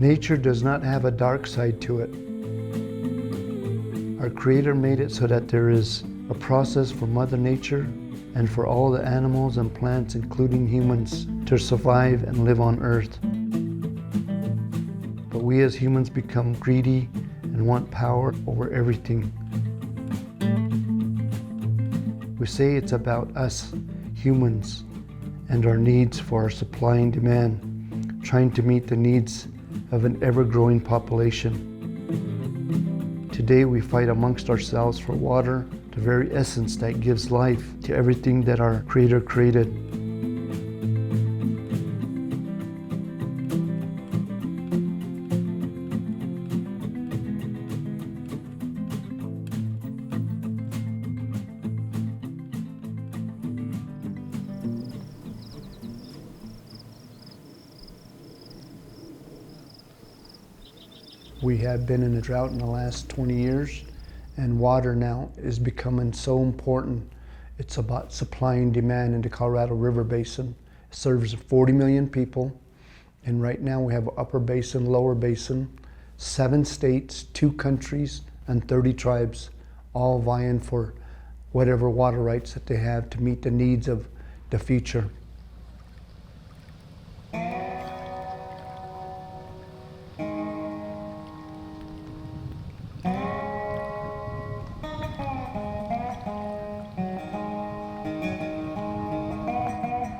Nature does not have a dark side to it. Our Creator made it so that there is a process for Mother Nature and for all the animals and plants, including humans, to survive and live on Earth. But we as humans become greedy and want power over everything. We say it's about us, humans, and our needs for our supply and demand, trying to meet the needs of an ever-growing population. Today we fight amongst ourselves for water, the very essence that gives life to everything that our Creator created. We have been in a drought in the last 20 years, and water now is becoming so important. It's about supply and demand in the Colorado River Basin. It serves 40 million people, and right now we have upper basin, lower basin, 7 states, 2 countries, and 30 tribes, all vying for whatever water rights that they have to meet the needs of the future.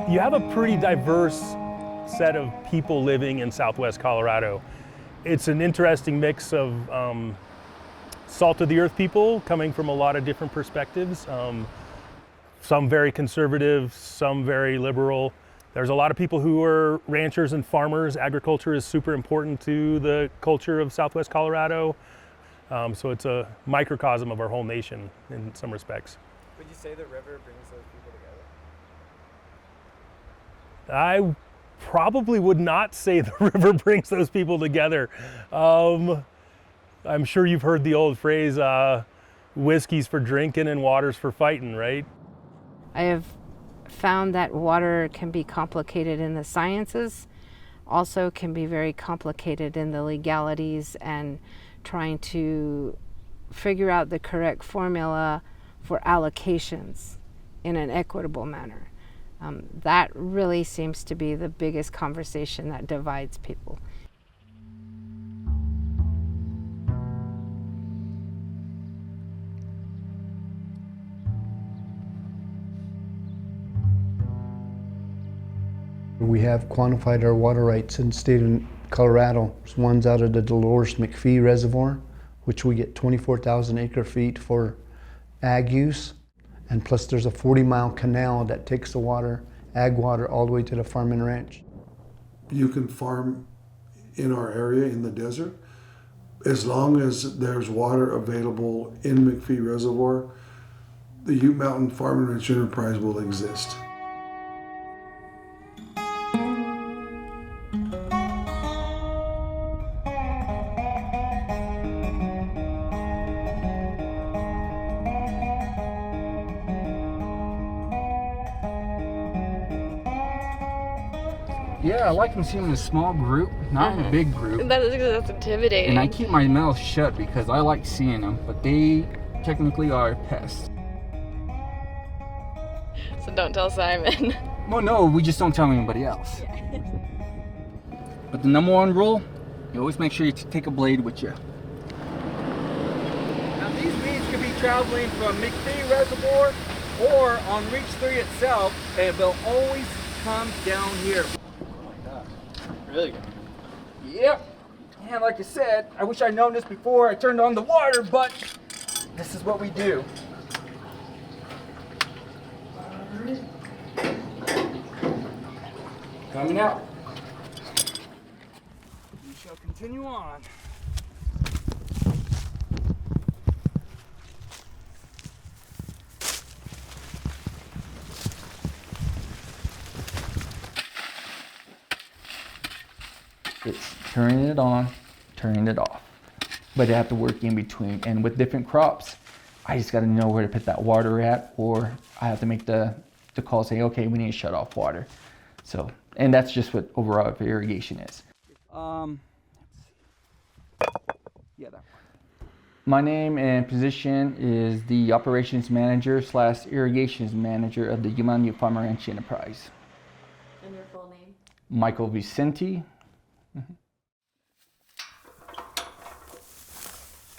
You have a pretty diverse set of people living in Southwest Colorado. It's an interesting mix of salt of the earth people coming from a lot of different perspectives. Some very conservative, some very liberal. There's a lot of people who are ranchers and farmers. Agriculture is super important to the culture of Southwest Colorado. So it's a microcosm of our whole nation in some respects. Would you say the river brings those people together? I probably would not say the river brings those people together. I'm sure you've heard the old phrase, whiskey's for drinking and water's for fighting, right? I have found that water can be complicated in the sciences, also can be very complicated in the legalities and trying to figure out the correct formula for allocations in an equitable manner. That really seems to be the biggest conversation that divides people. We have quantified our water rights in the state of Colorado. There's ones out of the Dolores McPhee Reservoir, which we get 24,000 acre feet for ag use. And plus there's a 40-mile canal that takes the water, ag water, all the way to the farm and ranch. You can farm in our area in the desert. As long as there's water available in McPhee Reservoir, the Ute Mountain Farm and Ranch Enterprise will exist. Yeah, I like them seeing in a small group, not in a big group. That's intimidating. And I keep my mouth shut because I like seeing them, but they technically are pests. So don't tell Simon. Well, no, we just don't tell anybody else. But the number one rule, you always make sure you take a blade with you. Now these weeds could be traveling from McPhee Reservoir or on Reach 3 itself, and they'll always come down here. Really good. Yep. And like I said, I wish I'd known this before I turned on the water, but this is what we do. Coming out. We shall continue on. It's turning it on, turning it off. But I have to work in between. And with different crops, I just got to know where to put that water at, or I have to make the call saying, okay, we need to shut off water. So, and that's just what overall irrigation is. Yeah, that one. My name and position is the operations manager / irrigations manager of the Yuman Farm Ranch Enterprise. And your full name? Michael Vicente.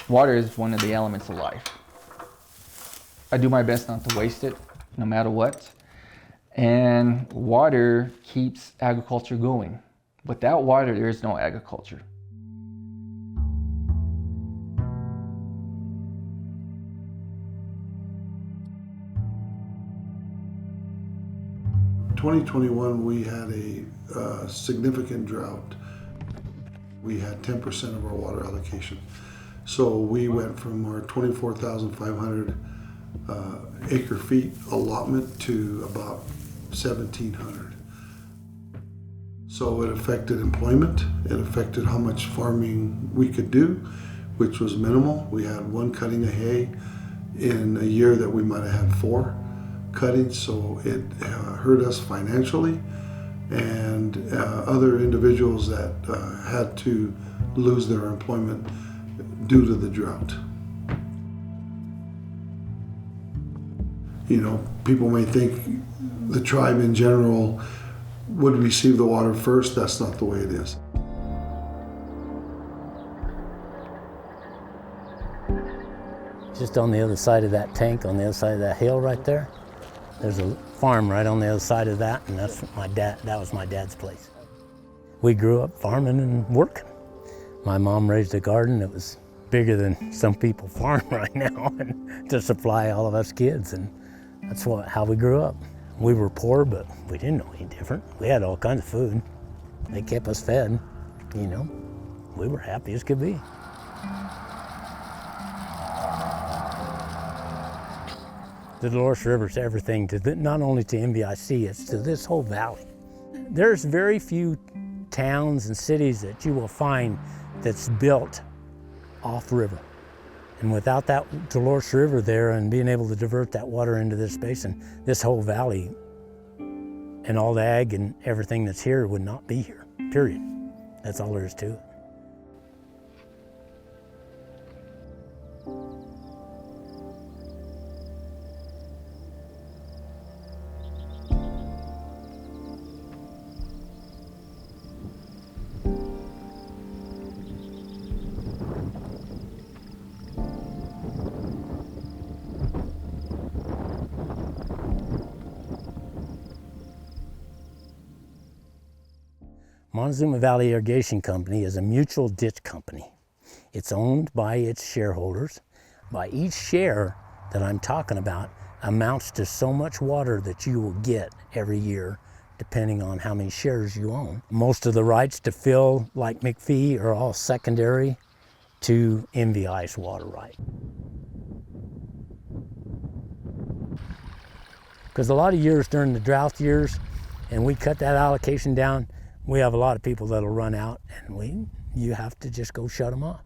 Water is one of the elements of life. I do my best not to waste it, no matter what. And water keeps agriculture going. Without water, there is no agriculture. In 2021, we had a significant drought. We had 10% of our water allocation. So we went from our 24,500 acre feet allotment to about 1,700. So it affected employment, it affected how much farming we could do, which was minimal. We had one cutting of hay in a year that we might have had 4 cuttings, so it hurt us financially, and other individuals that had to lose their employment due to the drought. You know, people may think the tribe in general would receive the water first. That's not the way it is. Just on the other side of that tank, on the other side of that hill right there, there's a farm right on the other side of that, and that's my dad. That was my dad's place. We grew up farming and working. My mom raised a garden that was bigger than some people farm right now, and to supply all of us kids, and that's how we grew up. We were poor, but we didn't know any different. We had all kinds of food. They kept us fed, you know. We were happy as could be. The Dolores River is everything, not only to MVIC, it's to this whole valley. There's very few towns and cities that you will find that's built off river. And without that Dolores River there and being able to divert that water into this basin, this whole valley and all the ag and everything that's here would not be here, period. That's all there is to it. Montezuma Valley Irrigation Company is a mutual ditch company. It's owned by its shareholders. By each share that I'm talking about amounts to so much water that you will get every year, depending on how many shares you own. Most of the rights to fill, like McPhee, are all secondary to MVI's water right. Because a lot of years during the drought years, and we cut that allocation down, we have a lot of people that'll run out, and you have to just go shut them off.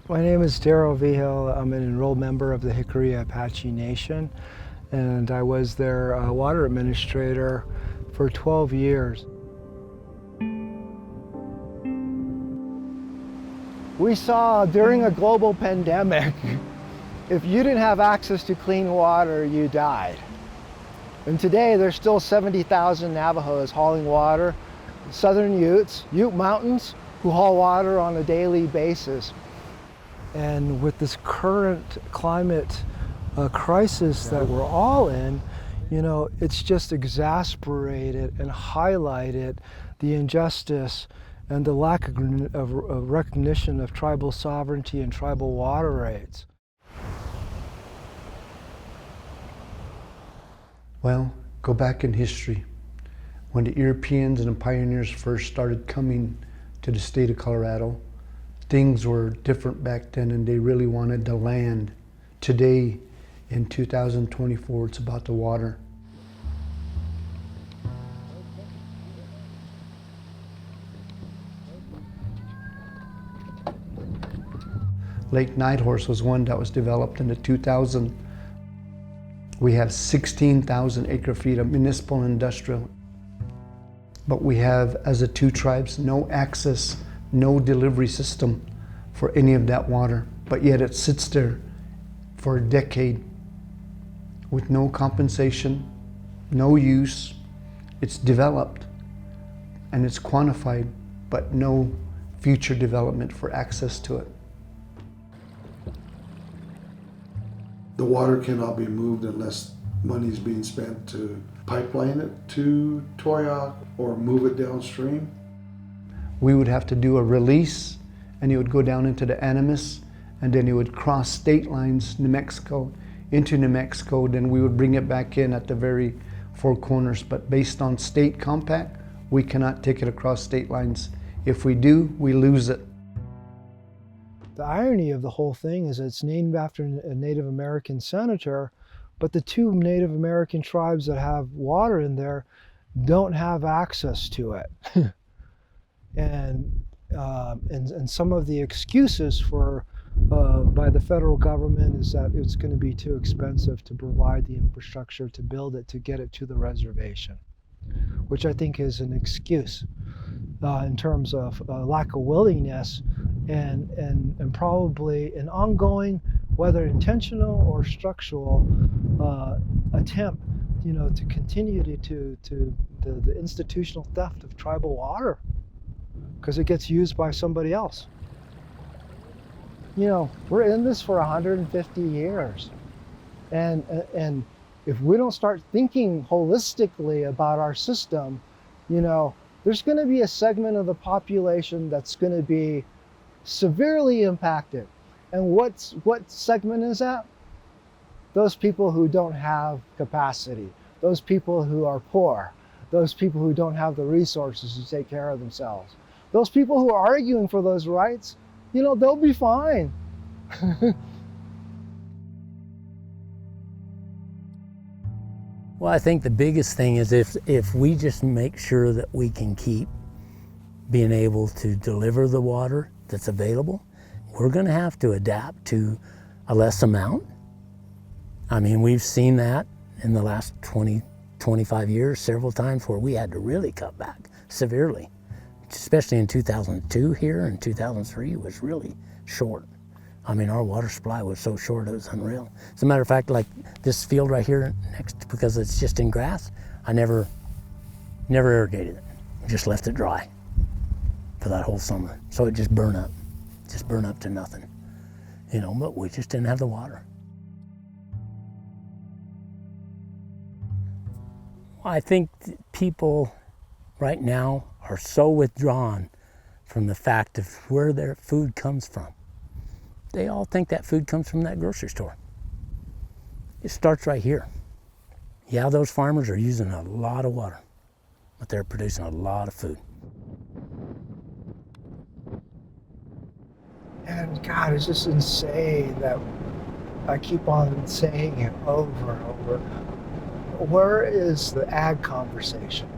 My name is Darrell Vigil. I'm an enrolled member of the Hickory Apache Nation, and I was their water administrator for 12 years. We saw during a global pandemic, if you didn't have access to clean water, you died. And today there's still 70,000 Navajos hauling water, Southern Utes, Ute Mountains, who haul water on a daily basis. And with this current climate crisis that we're all in, you know, it's just exasperated and highlighted the injustice and the lack of recognition of tribal sovereignty and tribal water rights. Well, go back in history. When the Europeans and the pioneers first started coming to the state of Colorado, things were different back then, and they really wanted the land. Today, in 2024, it's about the water. Lake Nighthorse was one that was developed in the 2000. We have 16,000 acre feet of municipal and industrial. But we have, as the two tribes, no access, no delivery system for any of that water. But yet it sits there for a decade with no compensation, no use. It's developed and it's quantified, but no future development for access to it. The water cannot be moved unless money is being spent to pipeline it to Toyoak or move it downstream. We would have to do a release, and it would go down into the Animas, and then it would cross state lines, New Mexico, into New Mexico, then we would bring it back in at the very four corners. But based on state compact, we cannot take it across state lines. If we do, we lose it. The irony of the whole thing is it's named after a Native American senator, but the two Native American tribes that have water in there don't have access to it. And some of the excuses for by the federal government is that it's going to be too expensive to provide the infrastructure to build it, to get it to the reservation, which I think is an excuse in terms of lack of willingness and probably an ongoing, whether intentional or structural, attempt, to continue to the institutional theft of tribal water, because it gets used by somebody else. We're in this for 150 years. And if we don't start thinking holistically about our system, there's going to be a segment of the population that's going to be severely impacted. And what segment is that? Those people who don't have capacity, those people who are poor, those people who don't have the resources to take care of themselves. Those people who are arguing for those rights, they'll be fine. Well, I think the biggest thing is if we just make sure that we can keep being able to deliver the water that's available, we're going to have to adapt to a less amount. I mean, we've seen that in the last 20, 25 years several times where we had to really cut back severely, especially in 2002 here, and 2003 was really short. I mean, our water supply was so short it was unreal. As a matter of fact, like this field right here next, because it's just in grass, I never irrigated it. Just left it dry for that whole summer. So it just burned up to nothing. But we just didn't have the water. I think people right now are so withdrawn from the fact of where their food comes from. They all think that food comes from that grocery store. It starts right here. Yeah, those farmers are using a lot of water, but they're producing a lot of food. And God, it's just insane that I keep on saying it over and over. Where is the ag conversation?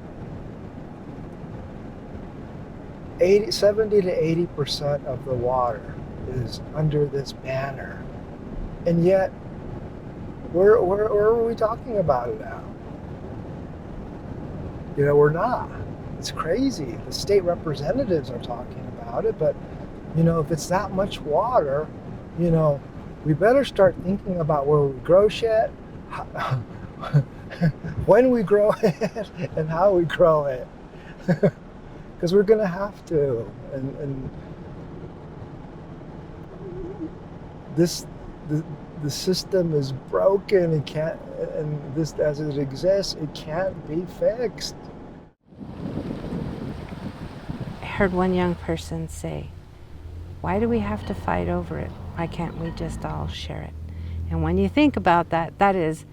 70 to 80% of the water is under this banner. And yet, where are we talking about it now? We're not. It's crazy. The state representatives are talking about it, but if it's that much water, we better start thinking about where we grow shit, when we grow it, and how we grow it. Because we're gonna have to. And the system is broken. It can't, and this as it exists, it can't be fixed. I heard one young person say, "Why do we have to fight over it? Why can't we just all share it?" And when you think about that, that is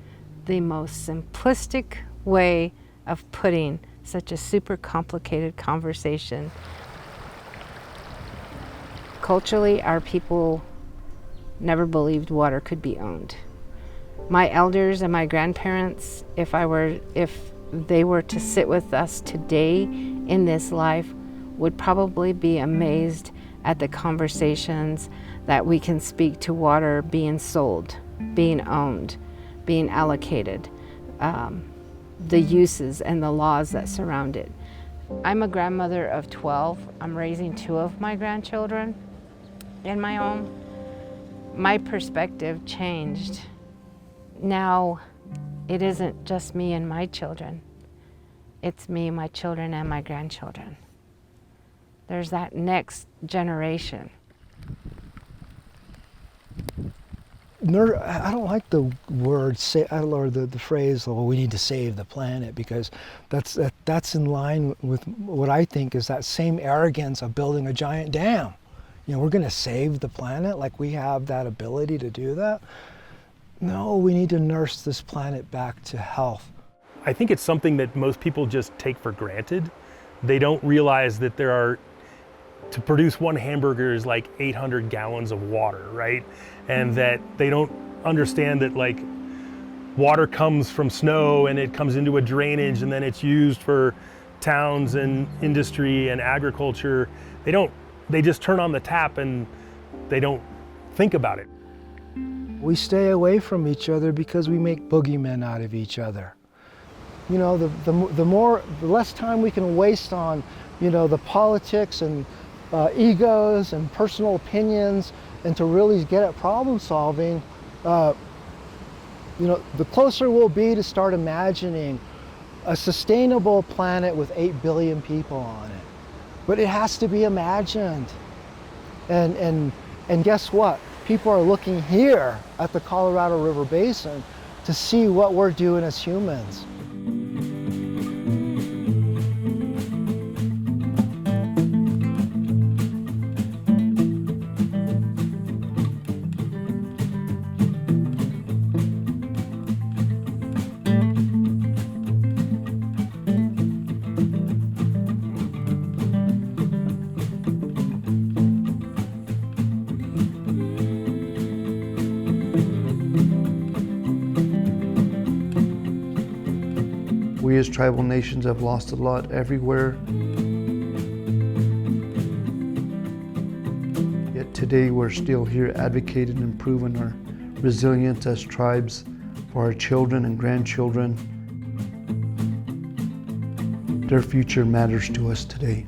the most simplistic way of putting such a super complicated conversation. Culturally, our people never believed water could be owned. My elders and my grandparents, if they were to sit with us today in this life, would probably be amazed at the conversations that we can speak to water being sold, being owned, being allocated, the uses and the laws that surround it. I'm a grandmother of 12. I'm raising 2 of my grandchildren in my home. My perspective changed. Now, it isn't just me and my children. It's me, my children, and my grandchildren. There's that next generation. I don't like the word or the phrase, "well, we need to save the planet," because that's in line with what I think is that same arrogance of building a giant dam. You know, we're going to save the planet, like we have that ability to do that. No, we need to nurse this planet back to health. I think it's something that most people just take for granted. They don't realize that to produce one hamburger is like 800 gallons of water, right? And that they don't understand that like water comes from snow and it comes into a drainage and then it's used for towns and industry and agriculture. They just turn on the tap and they don't think about it. We stay away from each other because we make boogeymen out of each other. You know, the less time we can waste on, you know, the politics and egos and personal opinions, and to really get at problem solving, you know, the closer we'll be to start imagining a sustainable planet with 8 billion people on it. But it has to be imagined. And guess what? People are looking here at the Colorado River Basin to see what we're doing as humans. We as tribal nations have lost a lot everywhere. Yet today we're still here advocating and improving our resilience as tribes for our children and grandchildren. Their future matters to us today.